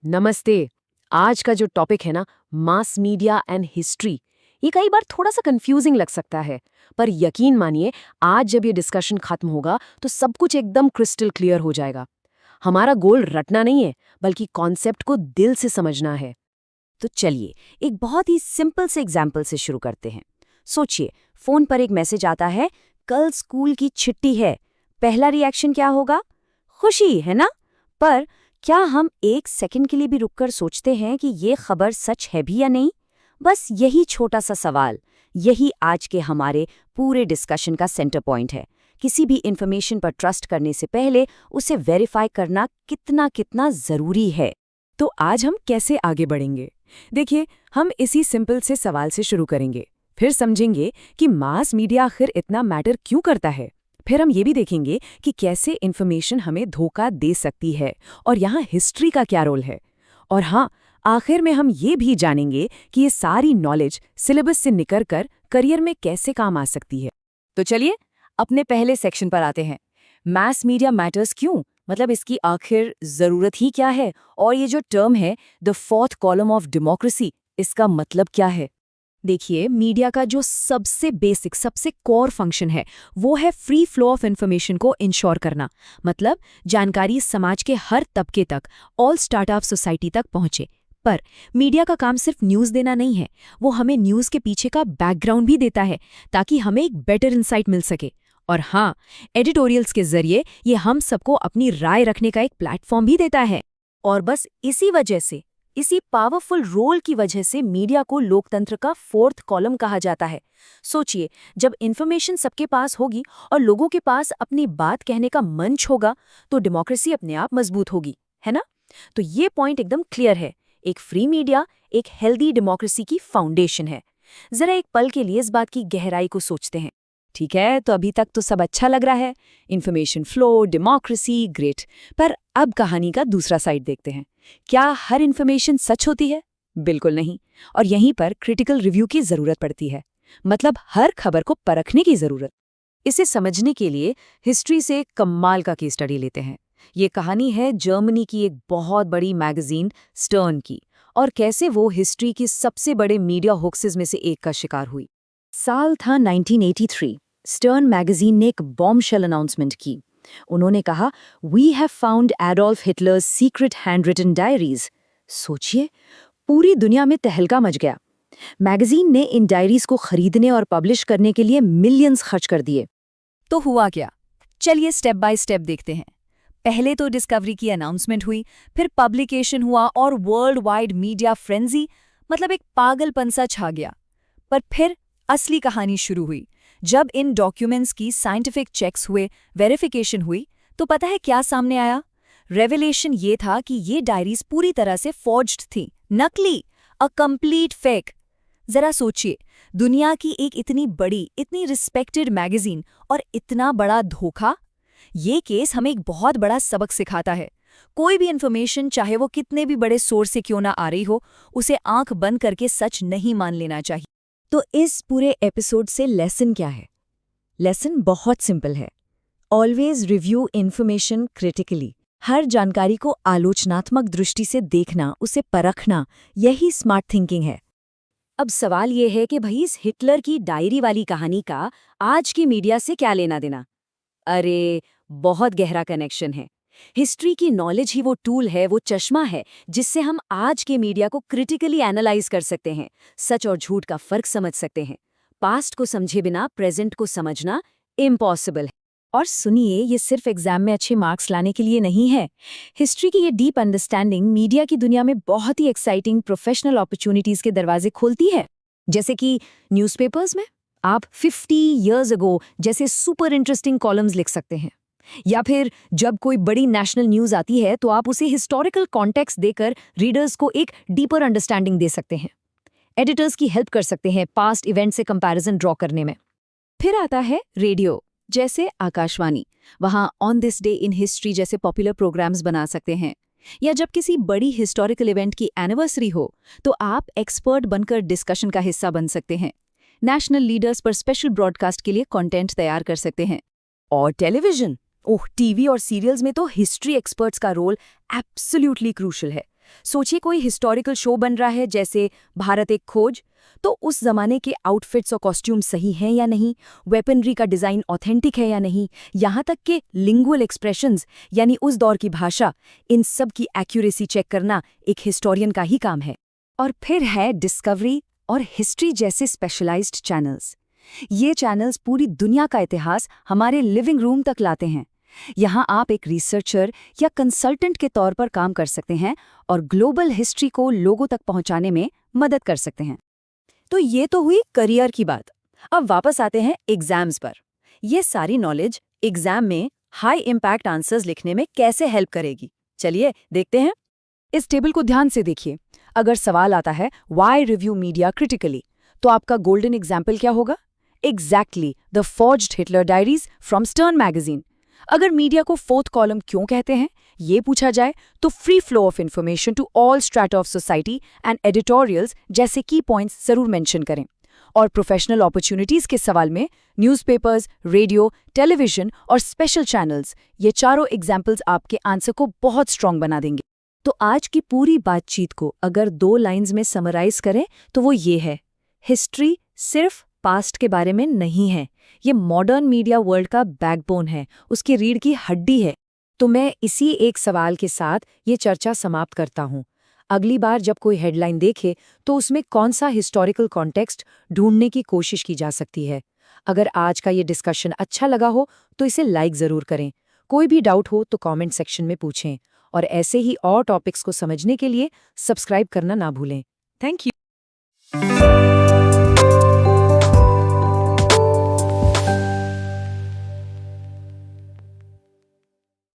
नमस्ते। आज का जो टॉपिक है ना, मास मीडिया एंड हिस्ट्री, ये कई बार थोड़ा सा कंफ्यूजिंग लग सकता है। पर यकीन मानिए, आज जब ये डिस्कशन खत्म होगा तो सब कुछ एकदम क्रिस्टल क्लियर हो जाएगा। हमारा गोल रटना नहीं है, बल्कि कॉन्सेप्ट को दिल से समझना है। तो चलिए एक बहुत ही सिंपल से एग्जाम्पल से शुरू करते हैं। सोचिए, फोन पर एक मैसेज आता है, कल स्कूल की छुट्टी है। पहला रिएक्शन क्या होगा? खुशी, है ना? पर क्या हम एक सेकंड के लिए भी रुककर सोचते हैं कि ये खबर सच है भी या नहीं? बस यही छोटा सा सवाल, यही आज के हमारे पूरे डिस्कशन का सेंटर पॉइंट है। किसी भी इंफॉर्मेशन पर ट्रस्ट करने से पहले उसे वेरीफाई करना कितना कितना जरूरी है। तो आज हम कैसे आगे बढ़ेंगे? देखिए, हम इसी सिंपल से सवाल से शुरू करेंगे, फिर समझेंगे कि मास मीडिया आखिर इतना मैटर क्यों करता है। फिर हम ये भी देखेंगे कि कैसे इन्फॉर्मेशन हमें धोखा दे सकती है और यहाँ हिस्ट्री का क्या रोल है। और हाँ, आखिर में हम ये भी जानेंगे कि ये सारी नॉलेज सिलेबस से निकल कर करियर में कैसे काम आ सकती है। तो चलिए अपने पहले सेक्शन पर आते हैं। मास मीडिया मैटर्स क्यों, मतलब इसकी आखिर जरूरत ही क्या है, और ये जो टर्म है the fourth column of democracy, इसका मतलब क्या है? देखिए, मीडिया का जो सबसे बेसिक, सबसे कोर फंक्शन है, वो है फ्री फ्लो ऑफ इन्फॉर्मेशन को इंश्योर करना। मतलब जानकारी समाज के हर तबके तक, ऑल स्टार्ट ऑफ सोसाइटी तक पहुंचे। पर मीडिया का काम सिर्फ न्यूज़ देना नहीं है, वो हमें न्यूज़ के पीछे का बैकग्राउंड भी देता है, ताकि हमें एक बेटर इंसाइट मिल सके। और हाँ, एडिटोरियल्स के जरिए ये हम सबको अपनी राय रखने का एक प्लेटफॉर्म भी देता है। और बस इसी वजह से, इसी पावरफुल रोल की वजह से मीडिया को लोकतंत्र का फोर्थ कॉलम कहा जाता है। सोचिए, जब इन्फॉर्मेशन सबके पास होगी और लोगों के पास अपनी बात कहने का मंच होगा, तो डेमोक्रेसी अपने आप मजबूत होगी, है ना? तो ये पॉइंट एकदम क्लियर है। एक फ्री मीडिया एक हेल्दी डेमोक्रेसी की फाउंडेशन है। जरा एक पल के लिए इस बात की गहराई को सोचते हैं। ठीक है, तो अभी तक तो सब अच्छा लग रहा है, इन्फॉर्मेशन फ्लो, डेमोक्रेसी, ग्रेट। पर अब कहानी का दूसरा साइड देखते हैं। क्या हर इन्फॉर्मेशन सच होती है? बिल्कुल नहीं। और यहीं पर क्रिटिकल रिव्यू की जरूरत पड़ती है, मतलब हर खबर को परखने की जरूरत। इसे समझने के लिए हिस्ट्री से एक कमाल का केस स्टडी लेते हैं। ये कहानी है जर्मनी की एक बहुत बड़ी मैगजीन स्टर्न की, और कैसे वो हिस्ट्री की सबसे बड़े मीडिया होक्सेस में से एक का शिकार हुई। साल था 1983। स्टर्न मैगजीन ने एक बॉम्बशेल अनाउंसमेंट की। उन्होंने कहा, we have found Adolf Hitler's secret handwritten diaries. सोचिए, पूरी दुनिया में तहलका मच गया। मैगजीन ने इन डायरीज को खरीदने और पब्लिश करने के लिए मिलियंस खर्च कर दिए। तो हुआ क्या? चलिए स्टेप बाय स्टेप देखते हैं। पहले तो डिस्कवरी की अनाउंसमेंट हुई, फिर पब्लिकेशन हुआ और वर्ल्ड वाइड मीडिया फ्रेंजी, मतलब एक पागलपन सा छा गया। पर फिर असली कहानी शुरू हुई। जब इन डॉक्यूमेंट्स की साइंटिफिक चेक्स हुए, वेरिफिकेशन हुई, तो पता है क्या सामने आया? रेवलेशन ये था कि ये डायरीज पूरी तरह से फॉर्ज्ड थी, नकली, अ कंप्लीट फेक। जरा सोचिए, दुनिया की एक इतनी बड़ी, इतनी रिस्पेक्टेड मैगजीन और इतना बड़ा धोखा। ये केस हमें एक बहुत बड़ा सबक सिखाता है। कोई भी इन्फॉर्मेशन, चाहे वो कितने भी बड़े सोर्स से क्यों ना आ रही हो, उसे आंख बंद करके सच नहीं मान लेना चाहिए। तो इस पूरे एपिसोड से लेसन क्या है? लेसन बहुत सिंपल है। Always review information critically. हर जानकारी को आलोचनात्मक दृष्टि से देखना, उसे परखना, यही स्मार्ट थिंकिंग है। अब सवाल ये है कि भाई, इस हिटलर की डायरी वाली कहानी का आज की मीडिया से क्या लेना देना? अरे, बहुत गहरा कनेक्शन है। हिस्ट्री की नॉलेज ही वो टूल है, वो चश्मा है, जिससे हम आज के मीडिया को क्रिटिकली एनालाइज कर सकते हैं, सच और झूठ का फर्क समझ सकते हैं। पास्ट को समझे बिना प्रेजेंट को समझना इम्पॉसिबल है। और सुनिए, ये सिर्फ एग्जाम में अच्छे मार्क्स लाने के लिए नहीं है। हिस्ट्री की ये डीप अंडरस्टैंडिंग मीडिया की दुनिया में बहुत ही एक्साइटिंग प्रोफेशनल अपॉर्चुनिटीज के दरवाजे खोलती है। जैसे कि न्यूज़पेपर्स में आप 50 इयर्स अगो जैसे सुपर इंटरेस्टिंग कॉलम्स लिख सकते हैं। या फिर जब कोई बड़ी नेशनल न्यूज़ आती है, तो आप उसे हिस्टोरिकल कॉन्टेक्स्ट देकर रीडर्स को एक डीपर अंडरस्टैंडिंग दे सकते हैं। एडिटर्स की हेल्प कर सकते हैं पास्ट इवेंट से कंपैरिजन ड्रॉ करने में। फिर आता है रेडियो, जैसे आकाशवाणी। वहाँ on this day in history जैसे पॉपुलर प्रोग्राम्स बना सकते हैं। या जब किसी बड़ी हिस्टोरिकल इवेंट की एनिवर्सरी हो, तो आप एक्सपर्ट बनकर डिस्कशन का हिस्सा बन सकते हैं। नेशनल लीडर्स पर स्पेशल ब्रॉडकास्ट के लिए कंटेंट तैयार कर सकते हैं। और टेलीविजन, टीवी और सीरियल्स में तो हिस्ट्री एक्सपर्ट्स का रोल एब्सोल्युटली क्रूशल है। सोचिए कोई हिस्टोरिकल शो बन रहा है जैसे भारत एक खोज, तो उस जमाने के आउटफिट्स और कॉस्ट्यूम सही हैं या नहीं, वेपनरी का डिज़ाइन ऑथेंटिक है या नहीं, यहाँ तक कि लिंगुअल एक्सप्रेशंस यानी उस दौर की भाषा, इन सब की एक्यूरेसी चेक करना एक हिस्टोरियन का ही काम है। और फिर है डिस्कवरी और हिस्ट्री जैसे स्पेशलाइज्ड चैनल्स। ये चैनल्स पूरी दुनिया का इतिहास हमारे लिविंग रूम तक लाते हैं। यहाँ आप एक रिसर्चर या कंसल्टेंट के तौर पर काम कर सकते हैं और ग्लोबल हिस्ट्री को लोगों तक पहुंचाने में मदद कर सकते हैं। तो ये तो हुई करियर की बात। अब वापस आते हैं एग्जाम्स पर। ये सारी नॉलेज एग्जाम में हाई इम्पैक्ट आंसर्स लिखने में कैसे हेल्प करेगी, चलिए देखते हैं। इस टेबल को ध्यान से देखिए। अगर सवाल आता है व्हाई रिव्यू मीडिया क्रिटिकली, तो आपका गोल्डन एग्जाम्पल क्या होगा? Exactly the forged Hitler diaries from Stern magazine. अगर मीडिया को फोर्थ कॉलम क्यों कहते हैं, ये पूछा जाए तो free flow of information to all strata of society and editorials जैसे की पॉइंट्स जरूर मेंशन करें। और प्रोफेशनल अपॉर्चुनिटीज के सवाल में न्यूज़पेपर्स, रेडियो, टेलीविजन और स्पेशल चैनल्स, ये चारों एग्जाम्पल्स आपके आंसर को बहुत स्ट्रांग बना देंगे। तो आज की पूरी बातचीत को अगर 2 लाइंस में समराइज करें तो वो ये है, हिस्ट्री सिर्फ पास्ट के बारे में नहीं है, ये मॉडर्न मीडिया वर्ल्ड का बैकबोन है, उसकी रीढ़ की हड्डी है। तो मैं इसी एक सवाल के साथ ये चर्चा समाप्त करता हूँ। अगली बार जब कोई हेडलाइन देखे तो उसमें कौन सा हिस्टोरिकल कॉन्टेक्स्ट ढूंढने की कोशिश की जा सकती है। अगर आज का ये डिस्कशन अच्छा लगा हो तो इसे लाइक ज़रूर करें। कोई भी डाउट हो तो कमेंट सेक्शन में पूछें और ऐसे ही और टॉपिक्स को समझने के लिए सब्सक्राइब करना ना भूलें। Thank you.